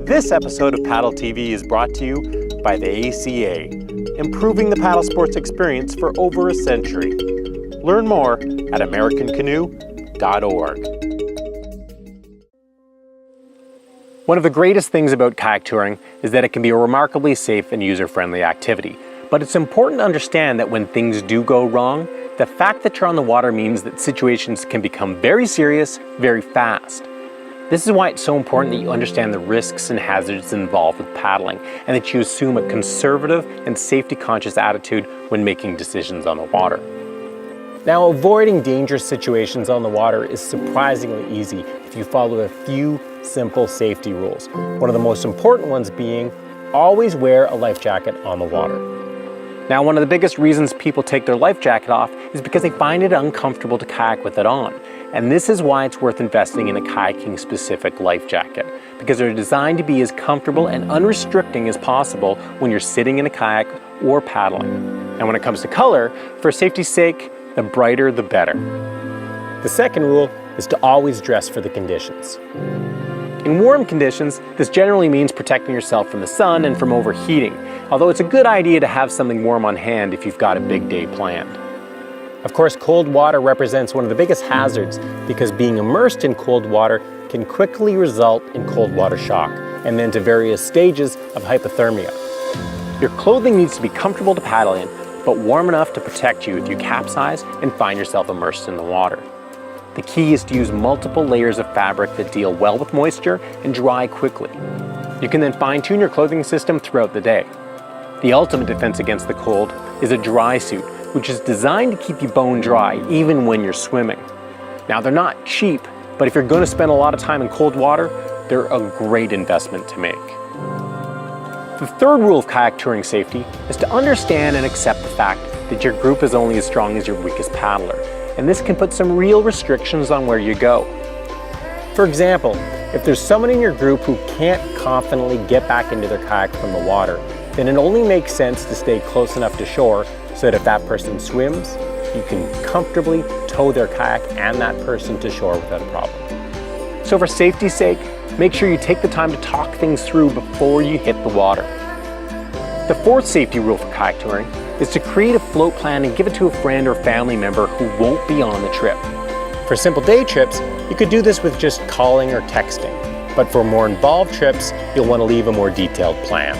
This episode of PaddleTV is brought to you by the ACA, improving the paddle sports experience for over a century. Learn more at americancanoe.org. One of the greatest things about kayak touring is that it can be a remarkably safe and user-friendly activity. But it's important to understand that when things do go wrong, the fact that you're on the water means that situations can become very serious very fast. This is why it's so important that you understand the risks and hazards involved with paddling, and that you assume a conservative and safety-conscious attitude when making decisions on the water. Now, avoiding dangerous situations on the water is surprisingly easy if you follow a few simple safety rules. One of the most important ones being, always wear a life jacket on the water. Now, one of the biggest reasons people take their life jacket off is because they find it uncomfortable to kayak with it on. And this is why it's worth investing in a kayaking specific life jacket, because they're designed to be as comfortable and unrestricting as possible when you're sitting in a kayak or paddling. And when it comes to color, for safety's sake, the brighter the better. The second rule is to always dress for the conditions. In warm conditions, this generally means protecting yourself from the sun and from overheating, although it's a good idea to have something warm on hand if you've got a big day planned. Of course, cold water represents one of the biggest hazards because being immersed in cold water can quickly result in cold water shock and then to various stages of hypothermia. Your clothing needs to be comfortable to paddle in, but warm enough to protect you if you capsize and find yourself immersed in the water. The key is to use multiple layers of fabric that deal well with moisture and dry quickly. You can then fine-tune your clothing system throughout the day. The ultimate defense against the cold is a dry suit, which is designed to keep you bone dry even when you're swimming. Now, they're not cheap, but if you're going to spend a lot of time in cold water, they're a great investment to make. The third rule of kayak touring safety is to understand and accept the fact that your group is only as strong as your weakest paddler, and this can put some real restrictions on where you go. For example, if there's someone in your group who can't confidently get back into their kayak from the water, then it only makes sense to stay close enough to shore so that if that person swims, you can comfortably tow their kayak and that person to shore without a problem. So for safety's sake, make sure you take the time to talk things through before you hit the water. The fourth safety rule for kayak touring is to create a float plan and give it to a friend or family member who won't be on the trip. For simple day trips, you could do this with just calling or texting. But for more involved trips, you'll want to leave a more detailed plan.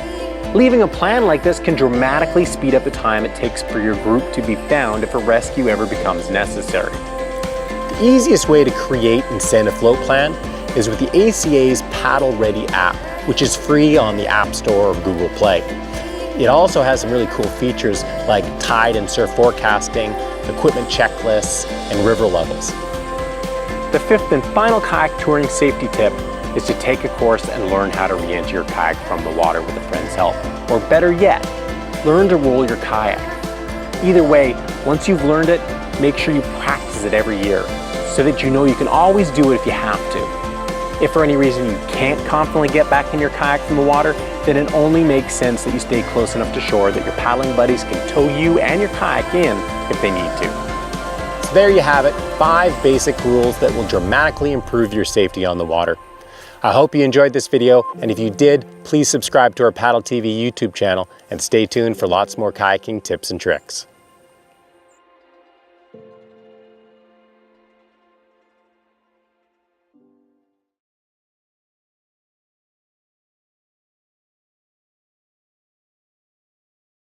Leaving a plan like this can dramatically speed up the time it takes for your group to be found if a rescue ever becomes necessary. The easiest way to create and send a float plan is with the ACA's Paddle Ready app, which is free on the App Store or Google Play. It also has some really cool features like tide and surf forecasting, equipment checklists, and river levels. The fifth and final kayak touring safety tip is to take a course and learn how to re-enter your kayak from the water with a friend's help. Or better yet, learn to roll your kayak. Either way, once you've learned it, make sure you practice it every year so that you know you can always do it if you have to. If for any reason you can't confidently get back in your kayak from the water, then it only makes sense that you stay close enough to shore that your paddling buddies can tow you and your kayak in if they need to. So there you have it, 5 basic rules that will dramatically improve your safety on the water. I hope you enjoyed this video, and if you did, please subscribe to our PaddleTV YouTube channel and stay tuned for lots more kayaking tips and tricks.